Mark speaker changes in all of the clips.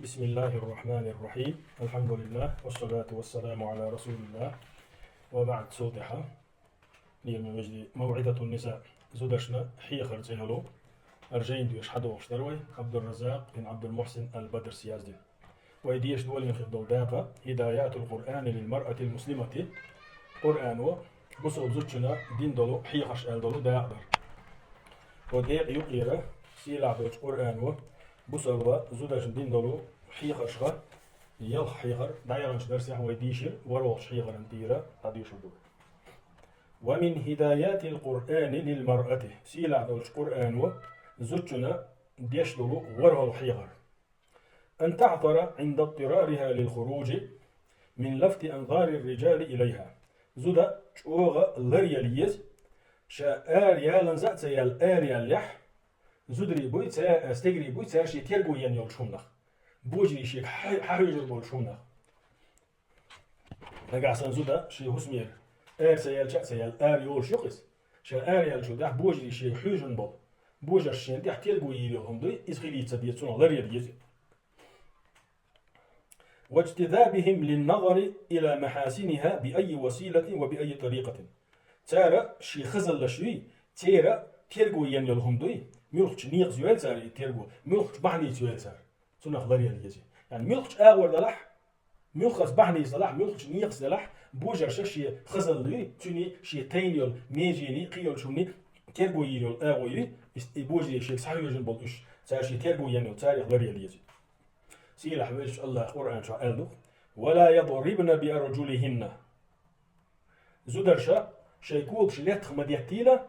Speaker 1: بسم الله الرحمن الرحيم الحمد لله والصلاة والسلام على رسول الله وبعد صوتها للمجد موعظة النساء زودشنا حي خرجينلو أرجين ديش حدو وشتروي عبد الرزاق بن عبد المحسن البدر سيازدين ويديش دولين خدو داقة هدايات القرآن للمرأة المسلمة قرآن بصوب زوجنا دين دولو حي خش دولو داقدر وديق يقيرة سيلع دوش قرآن بصوب زودش دين دولو حي خشغة يل حيغر دايرنش درسي ويديشر وروش حيغر انتيرا تديشر دول ومن هدايات القرآن للمرأة سيلع دوش قرآن زوجنا ديش دولو وره الحيغر أن تعثر عند اضطرارها للخروج من لفت أنظار الرجال إليها زودا شوغا لرياليز شا آريال زات يال آريال لح زودري بويتا استجري بويتا شي تيرغو ين يول شومنخ بوجري شي حريجر بول شومنخ لقاسن زودا شي هسمير سيال شا سيال آريول شوقس شا آريال شو ده بوجري شي حوجن بول بوجر شي دح تيرغو يلهم دوي إسخيلي تبيتون لرياليز واجتذابهم للنظر إلى محاسنها بأي وسيلة وبأي طريقة تارا شي خزل لشوي تيرا تيرغو ين يلهم دوي ملخش نيق زوال سار تيرغو ملخش بحني زوال سار سنخ لرياليز يعني ملخش آور دلح ملخص بحني صلاح ملخش نيق صلاح بوجر شي خزل لي توني شي تينيول ميجيني قيول شوني تيرغو يلول آوي بوجري شي صحيح بولش تار شي تيرغو ين تاريخ لرياليز سيلا حويش الله قرآن شو قالوا ولا يضربن بأرجلهن زدرشا شيكوك شليت خمديتيلا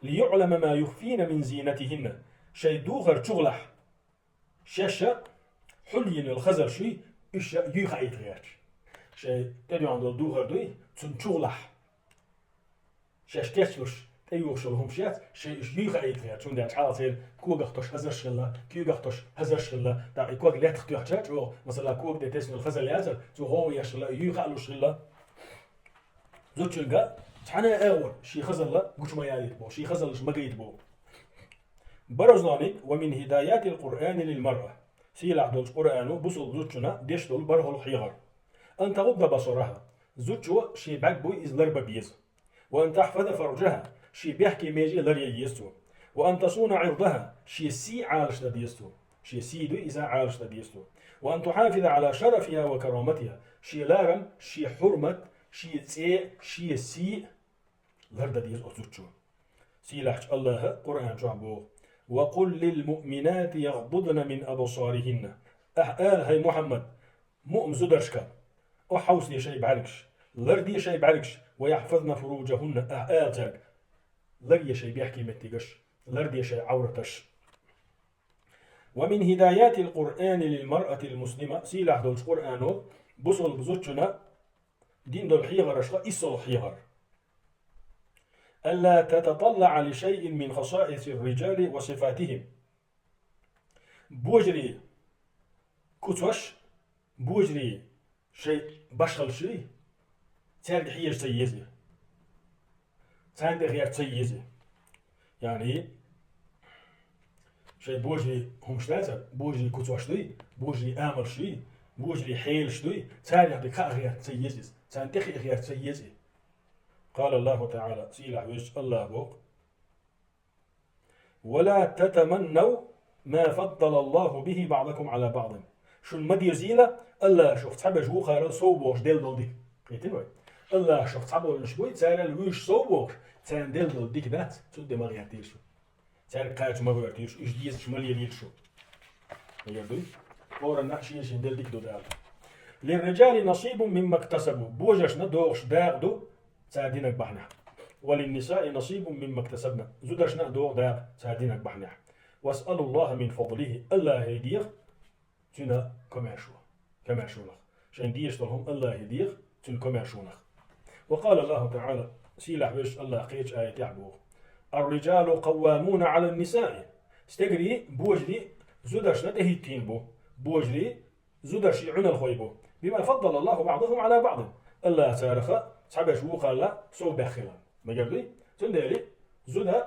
Speaker 1: ليعلم ما يخفين من زينتهن شي دوغر تغلح شاشا حلين الخزر شي إيش يخا يتغير شي تدي عند دوغر دوي تغلح شاش تسوش تيوش لهم شات شيء يخا يتغير شون ده حاصل كوغختش هزر شلا كوغختش هزر شلا دا كوغ لا تختيحت او مثلا كوغ ده تسن الخزر يازر تو هو يشلا يخا له شلا زوتشنغا تحنا اول شي خزر لا قوش ما ياليت بو شي خزر ما قيت بو برزناني ومن هدايات القرآن للمرأة سيلا دول القرآن بوصل زوتشنا ديش دول برهو الحيغر أن تغض بصرها زوتشو شي باك بوي إز لربا بيز وأن تحفظ فرجها شي بيحكي ميجي لريا يستو وأن تصون عرضها شي سي عالش ديستو شي سي دو إذا عالش ديستو وأن تحافظ على شرفها وكرامتها شي لارم شي حرمة شي تسي شي سي لرد ديز أزوتشو سيلاحش الله قرآن شعبو وقل للمؤمنات يغضضن من أبصارهن أحقال هاي محمد مؤم زدرشكا وحوصلي شي بعلكش لردي شي بعلكش ويحفظن فروجهن أحقال تاك لردي شي بيحكي متيقش لردي شي عورتش ومن هدايات القرآن للمرأة المسلمة سيلاح دولش قرآنو بصل بزوتشنا دين دول حيغر أشخاء إصل حيغر ألا تتطلع لشيء من خصائص الرجال وصفاتهم بوجري كتوش بوجري شيء بشغل شيء تارد حيج تيزي تارد غير تيزي يعني شيء بوجري هم شلاتر بوجري كتوش دي بوجري آمر شيء بوجري حيل شيء تارد غير تيزي تارد غير تيزي قال الله تعالى سيلع ويش الله بوق ولا تتمنوا ما فضل الله به بعضكم على بعض شو المدير زيلة الله شوف تحب جو خير صوبوش ديل دول ديك قيتنوي الله شوف تحب نشوي تسال الويش صوبوش تسال ديل دول ديك ذات تود ما غيرتي شو تسال قاعد ما غيرتي شو ايش ديز شمال يليل شو يردوي فورا نحشي شين ديل ديك دو دال للرجال نصيب مما اكتسبوا بوجش ندوش داغدو ساعدينك بحنا وللنساء نصيب مما اكتسبنا زدرشنا دور داغ ساعدينك بحنا واسأل الله من فضله الله يدير تنا كماشونخ شان ديش لهم الله يدير تن كماشونخ وقال الله تعالى سيلح وش الله قيش آية يعبوه الرجال قوامون على النساء استقري بوجري زدرشنا تهيتين بو بوجري زدرشي عنا الخويبو بما فضل الله بعضهم على بعض الله تارخ صعب شو قال سو بخيلا ما قبلي تندري زودا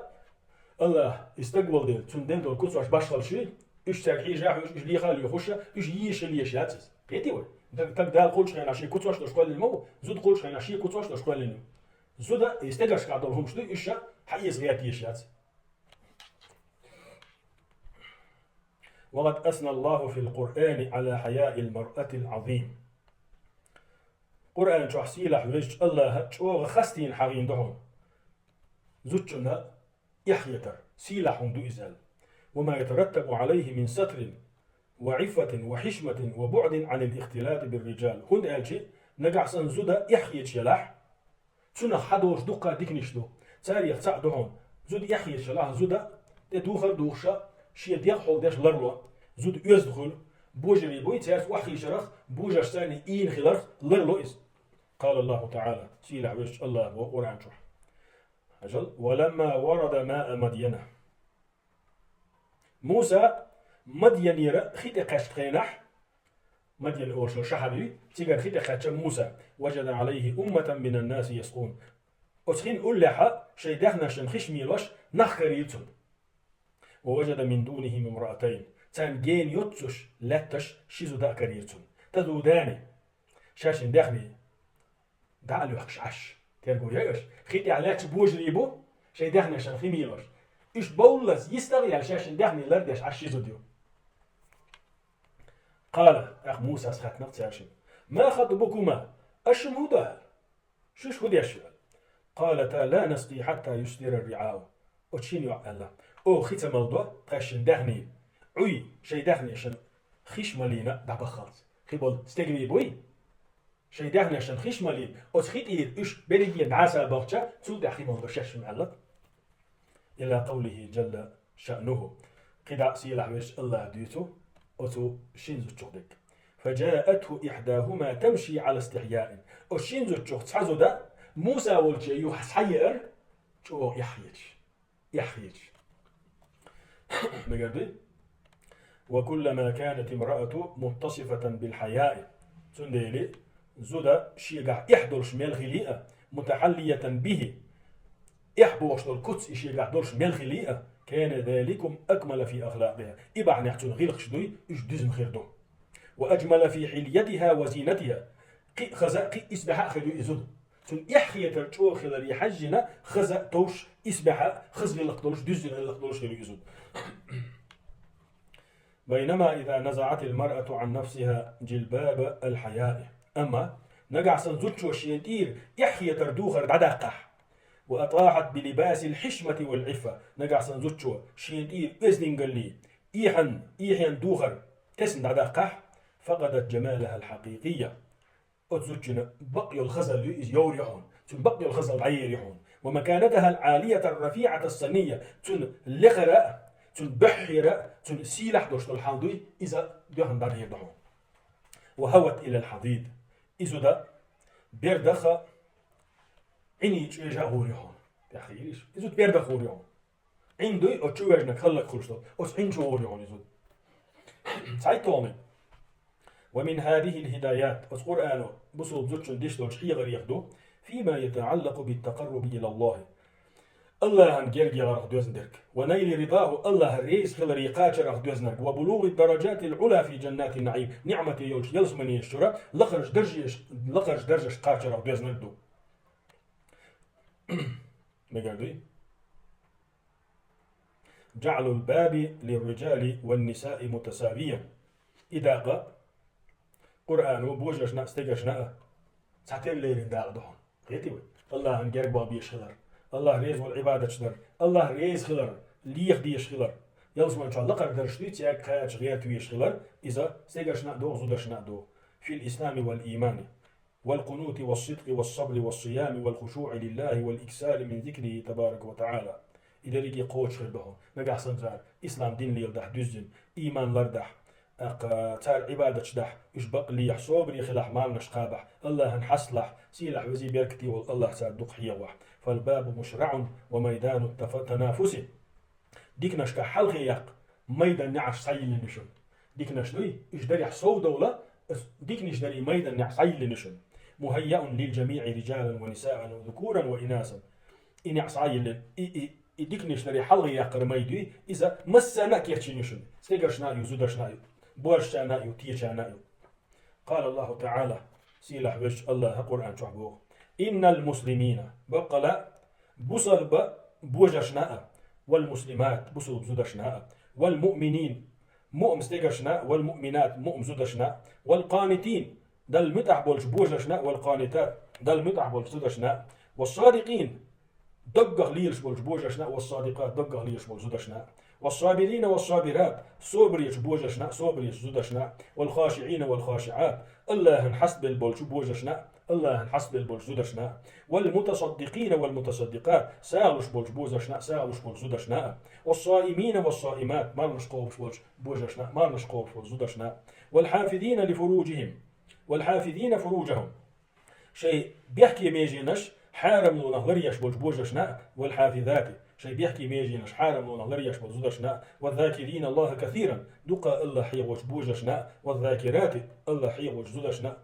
Speaker 1: الله استقبل ديل تندم دول كل واش باشغل شيء إيش تاكي جاح إيش لي خالي يخش إيش يش اللي يشاتس بيتي وين تبدا قولش خينا شي كنت واش تشكل المو زود قولش خينا شي كنت واش تشكل المو زود يستدرش قاعدهم شنو إيش حيز غياتي يشات. وقد أثنى الله في القرآن على حياء المرأة العظيم. قرآن شو حسيلة حويج الله شو خستين حغين دهم زوجنا يحيتر سيلح دو إزال وما يترتب عليه من ستر وعفة وحشمة وبعد عن الاختلاط بالرجال. هند ألشي نقع سنزودا يحيت شلاح سنة حدوش دقا ديكنشدو تاريخ تعدهم زود يحيت شلاح زودا تدوخر دوخشا شي ديال حول داش لرلو زود يزدخل بوجري بويتاس وحي شرخ بوجر ثاني إين خلر لرلو إز. قال الله تعالى سيلح ويش الله وقرآن شرح أجل ولما ورد ماء مدينة موسى مدين يرى خيط قشقينح مدين أورشل شحبي تيجر خيط قشق موسى وجد عليه أمة من الناس يسقون أتخين أولها شيدخنا شنخش ميلوش نخريتون ووجد من دونهم امرأتين تان جين يوتش لاتش شيزو دا كريتون تدوداني شاشن دخني دعلو عش ترجو ياش خيط عليك بوجريبو شيدخنا شنخي ميلوش إيش بولس يستغي على شاشن دخني لردش عشيزو ديو. قال أخ موسى سخت نقطة ما خطبكما أشمودا شوش هدي الشغل قالتا لا نسقي حتى يصدر الرعاء أتشين يعقل أو خيت موضوع قاشن دهني عوي شي دهني عشان خيش مالينا دابا خالص خيبول استقري بوي شي دهني عشان خيش مالين أتخيت إير إيش بيرجي دعسة بغشة تود أخي موضوع شاش معلق إلى قوله جل شأنه قدع سيلح ويش الله ديتو أتو شينزو تشودك فجاءته إحداهما تمشي على استحياء وشينزو تشوخ تحزو دا موسى والجي يحسير شو يحيج بجد. وكلما كانت امرأة متصفة بالحياء تندلي زودا شيغا يحضر شمال خليئة متحلية به يحبوش القدس شيغا يحضر شمال خليئة كان ذلكم أكمل في أخلاقها إبع نحتون غير خشدوي إجدزن خيردو وأجمل في حليتها وزينتها قي خزا قي إسبحا خلو إزود تون يحيى ترجو خلال يحجنا خزا توش إسبحا خزل لقدولش دزن لقدولش خلو إزود. بينما إذا نزعت المرأة عن نفسها جلباب الحياء أما نقع سنزوتشو شينتير يحيى تردوخر دعدقح وأطاحت بلباس الحشمة والعفة نقع سنزوتشو شينتير إذن قال لي إيحن دوخر تسن دعدقح فقدت جمالها الحقيقية أتزوجنا بقي الخزل يوريحون تن بقي الخزل عيريحون ومكانتها العالية الرفيعة الصنية تن لغرة تن بحرة تن سيلح دوشت الحاضي إذا دوهن دار يدحون وهوت إلى الحضيض إذا دا بيردخ عيني تشيجا غوريحون تخيلش إذا بيردخ غوريحون عندي أتشوجنا خلق خلصتو أس عين شو غوريحون إذا سايتومي. ومن هذه الهدايات القرآن بصوت زوجن ديشلوش حيغر يخدو فيما يتعلق بالتقرب إلى الله الله هنجرج يغرق دوزندرك ونيل رضاه الله الرئيس خلر يقاتر دوزنك وبلوغ الدرجات العلى في جنات النعيم نعمة يوش يلسمني الشراء لخرج درجة قاتر دوزنك دو مقردي جعل الباب للرجال والنساء متساويا إذا قا قرآن وبوجشنا استجشنا ساعتين ليلين داق دهون قيتي الله هنجرج بابي يشخلر الله ريز والعبادة شدر الله ريز خلر ليخ دي يشخلر يلزم إن شاء الله قدر شديت ياك خيات غير يشخلر إذا استجشنا دو زودشنا دو في الإسلام والإيمان والقنوت والصدق والصبر والصيام والخشوع لله والإكسار من ذكره تبارك وتعالى إذا لقي قوش خلبهم نجح سنزار إسلام دين لي يلدح دزن إيمان لردح تار عبادة شدح يشبق لي حصوب لي خلاح مال نشقابح الله هنحصلح سيلح وزي بيركتي والله سادق حيوح فالباب مشرع وميدان التنافس ديك نشكا حلقي يق ميدان نعش سيل نشن ديك نشدوي إجدري حصوب دولة ديك نشدري ميدان نعش سيل نشن مهيأ للجميع رجالا ونساء وذكورا وإناثا إن يعصايل ديكنيشنري حل يقرميدي إذا مسنا كيرتشينيشن سيجرشنا يزودشنا بورشنا يتيشنا قال الله تعالى سيلح وش الله قرآن شعبه إن المسلمين بقلا بصل بوجشنا والمسلمات بصل بزودشنا والمؤمنين مؤم استيقشنا والمؤمنات مؤم زودشنا والقانتين دل متع بولش بوجشنا والقانتات دل متع بولش زودشنا والصادقين دقق ليش بولش بوجشنا والصادقات دقق ليش بولش زودشنا والصابرين والصابرات صبر يشبوجشنا صبر يشزودشنا والخاشعين والخاشعات الله حسب البولش بوجشنا الله حسب البولش زودشنا والمتصدقين والمتصدقات سالش بولش بوجشنا سالش بولش زودشنا والصائمين والصائمات ما نشقوش بولش بوجشنا ما نشقوش بولش زودشنا والحافظين لفروجهم والحافظين فروجهم شيء بيحكي ميجينش حارم لو نهلريش بولش بوجشنا والحافظات شيء بيحكي ميجينش حارم لو نهلريش بولش زودشنا والذاكرين الله كثيرا دقا الله حيوش بوجشنا والذاكرات الله حيوش زودشنا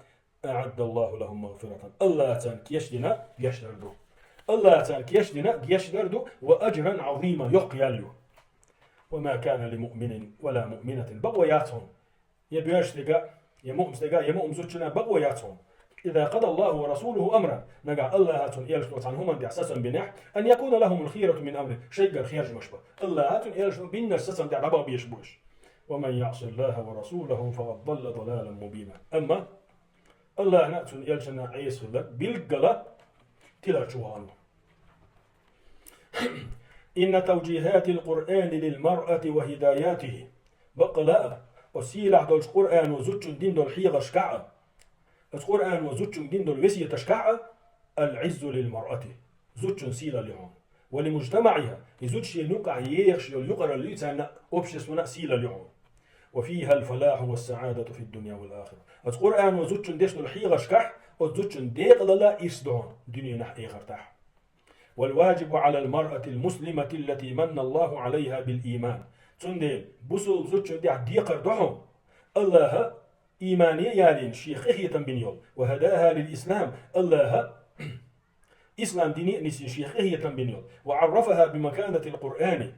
Speaker 1: أعد الله لهم مغفرة الله تانك يشدنا يشدردو الله تانك يشدنا يشدردو وأجرا عظيما يقياليو وما كان لمؤمن ولا مؤمنة بقوياتهم يبيش لقا يمؤمن لقا يمؤمن زوجنا بقوياتهم إذا قضى الله ورسوله أمرا نقع الله هاتون يلشتوت عنهما بإحساسا بنح أن يكون لهم الخيرة من أمره شيء قال خير مشبه الله هاتون يلشتوت بنا السسن دع ربا بيشبوش ومن يعص الله ورسوله فقد ضل ضلالا مبينا أما الله نأتون يلشنا عيس الله بالقلا تلاشوهان إن توجيهات القرآن للمرأة وهداياته بقلاء وسيلح دول القرآن وزوجن دين دول حيغ شكعة القرآن وزوجن دين دول وسية تشكعة العز للمرأة زوجن سيلة لهم ولمجتمعها يزوج ينقع يخش يقرأ الليتان أبشسونا سيلة لهم وفيها الفلاح والسعادة في الدنيا والآخرة القرآن وزوجن ديش دول حيغ شكع وزوجن ديق لا إسدون دنيا نح إيغرتاح والواجب على المرأة المسلمة التي من الله عليها بالإيمان تندل بوسو زوجن ديقر دهم الله إيمانية يالين شيخية بنيول وهداها للإسلام الله إسلام ديني نسي شيخية بنيول وعرفها بمكانة القرآن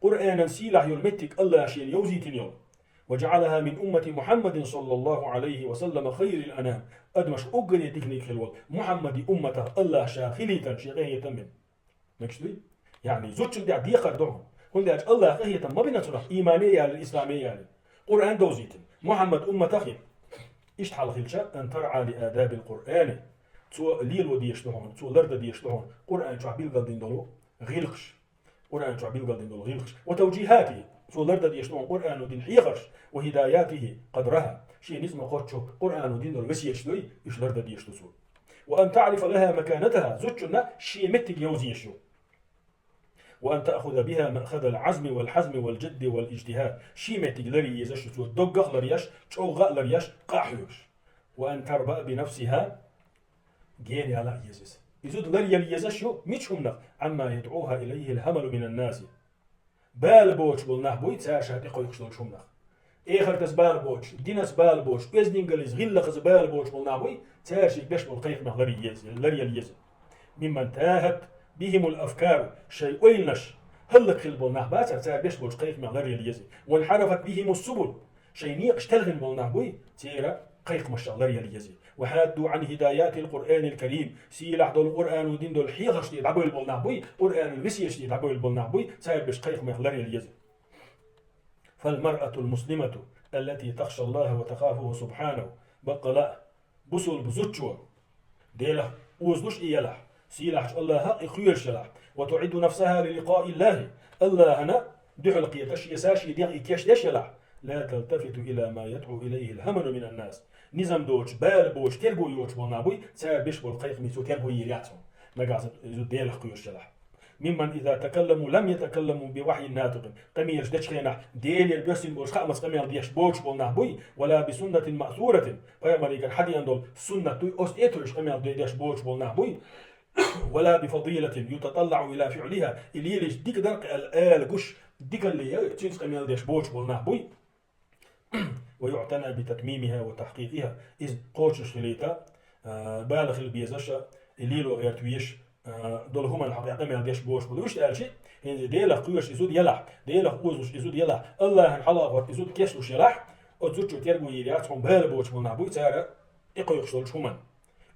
Speaker 1: قرآنا سيلح يلمتك الله شين يوزي تنيول وجعلها من أمة محمد صلى الله عليه وسلم خير الأنام أدمش أقري تكنيك الوال محمد أمته الله شاخلية شيخية من نكشتوي يعني زوجن ديقر دهم هون داج الله خية ما بيناتنا إيمانية للإسلامية يعني قرآن دوزيتن محمد أمة أخي إيش حال خلشة أن ترعى لآداب القرآن تو ليل وديشتهون تو لرد ديشتهون قرآن شعبيل قلدين دولو غيلقش قرآن شعبيل قلدين دولو غيلقش وتوجيهاته تو لرد ديشتهون قرآن ودين حيغش وهداياته قدرها شيء نسمى قدشو قرآن ودين دول وسيشتوي إيش لرد ديشتسو وأن تعرف لها مكانتها زوجنا شيء متك يوزيشو وأن تأخذ بها مأخذ العزم والحزم والجد والاجتهاد شيمتك لري يزش تدقق لريش تشوغ لريش قاحيوش وأن تربأ بنفسها جيني على يزس يزود لري يزشو ميتشمنا عما يدعوها إليه الهمل من الناس بال بوش بولناه بوي تساشا تقوي يخشلون شمنا إخر تسبال بوش دينس بال بوش إزنينجلز غلق زبال بوش بولناه بوي تساشي بيش بولقيق مخ لري يزس ممن تاهت بهم الأفكار شيء ويلنش هلك خلبولناه باتر تار بيش بوش قيق مغلري اليزي وانحرفت بهم السبل شيء نيق اشتلغن بولناه بوي تيرا قيق مشغلري اليزي وحادوا عن هدايات القرآن الكريم سيلح دول القرآن ودين دول حيغش دي دعبوي البولناه بوي قرآن الوسيش دي دعبوي البولناه بوي تار بيش قيق مغلري اليزي فالمرأة المسلمة التي تخشى الله وتخافه سبحانه بقلا بسول بزوتشو ديلا وزلوش إيالا سيلح الله حق خير شلح وتعد نفسها للقاء الله الله هنا دحل قيتش يساشي ديغ إكيش دشلح لا تلتفت إلى ما يدعو إليه الهمن من الناس نظام دوش بال بوش تربو يوش بولنابوي تسار بيش بولقيق ميسو تربو يرياتهم مقاصد ديل خير شلح ممن إذا تكلموا لم يتكلموا بوحي ناطق قميرش دشخينا ديل البسين بوش خامس قمير ديش بوش بولنابوي ولا بسنة مأثورة فيما حدي عندهم سنة توي أستيترش قمير ديش بوش بولنابوي ولا بفضيلة يتطلع إلى فعلها اللي يليش ديك درق الآل قش ديك اللي تشينس قميل ديش بوش بولناه بوي ويعتنى بتتميمها وتحقيقها إذ قوش شليتا بالغ البيزشة اللي لو غير تويش دول هما الحقيقة قميل ديش بوش بولوش قال شيء هنزي ديلا قوش إزود يلح ديلا قوزوش إزود يلح الله هنحلاغ إزود كيسلوش يلح أزوجو تيرجو يريات هم بالبوش من نبوي تارا إقويقشول شومن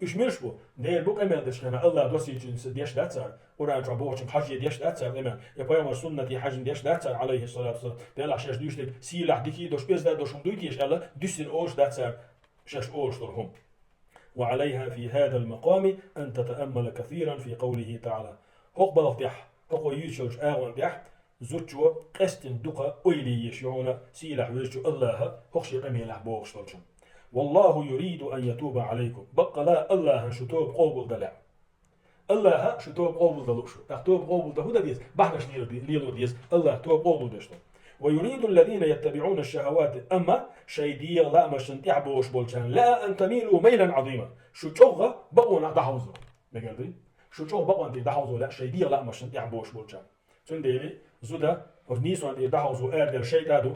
Speaker 1: إيش مشبو ديل بوك أمل دشنا الله دوسي جنس ديش داتسار ورا جابوش حج ديش داتسار إما يبقى يوم السنة حج ديش داتسار عليه الصلاة والسلام ديل عشاش دوش لك سيلح ديكي دوش بيز دوشم دويكيش الله دوسين أوش داتسار شاش أوش ترهم وعليها في هذا المقام أن تتأمل كثيرا في قوله تعالى هقبل ديح هقو يوشوش آغن ديح زوجو قستن دقا أيلي يشعون سيلح ويشو الله هقشي قميلح بوغشتلشم والله يريد أن يتوب عليكم بقى لا الله شتوب قوبل دلع الله شتوب قوبل دلوشو توب قوبل ده ديز بحنش ليلو ديز الله توب قوبل دشتو ويريد الذين يتبعون الشهوات أما شيدية لا مشن تعبوش بولشان لا أن تميلوا ميلا عظيما شو تشوغا بقونا دحوزو مقالدي شو تشوغ بقونا دي دحوزو لا شيدية لا مشن تعبوش بولشان سنديلي زودا ورنيسو دي دحوزو اردر شيطادو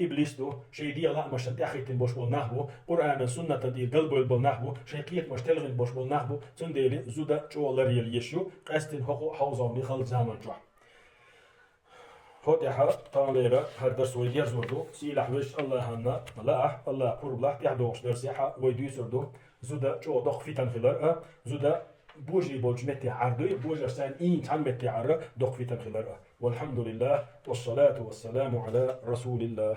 Speaker 1: إبليس دو شيدية لا مشن تأخيتن بوش بول نحبو قرآن سنة دي قلبو بول نحبو شيقيت مشتلغن بوش بول نحبو سنديلي زودا شو لريال يشو قاستن حقو حوزو نخل زامن جوح فاتحة طاليرة هر درس ويدير زوردو سيلح وش الله هنا ملاح الله قرب لاح يحدوش درسيحة ويدو سردو زودا شو دق في تنخلر زودا بوجي بولج متي عردو بوجر سان إين تان متي عر دق في تنخلر والحمد لله والصلاة والسلام على رسول الله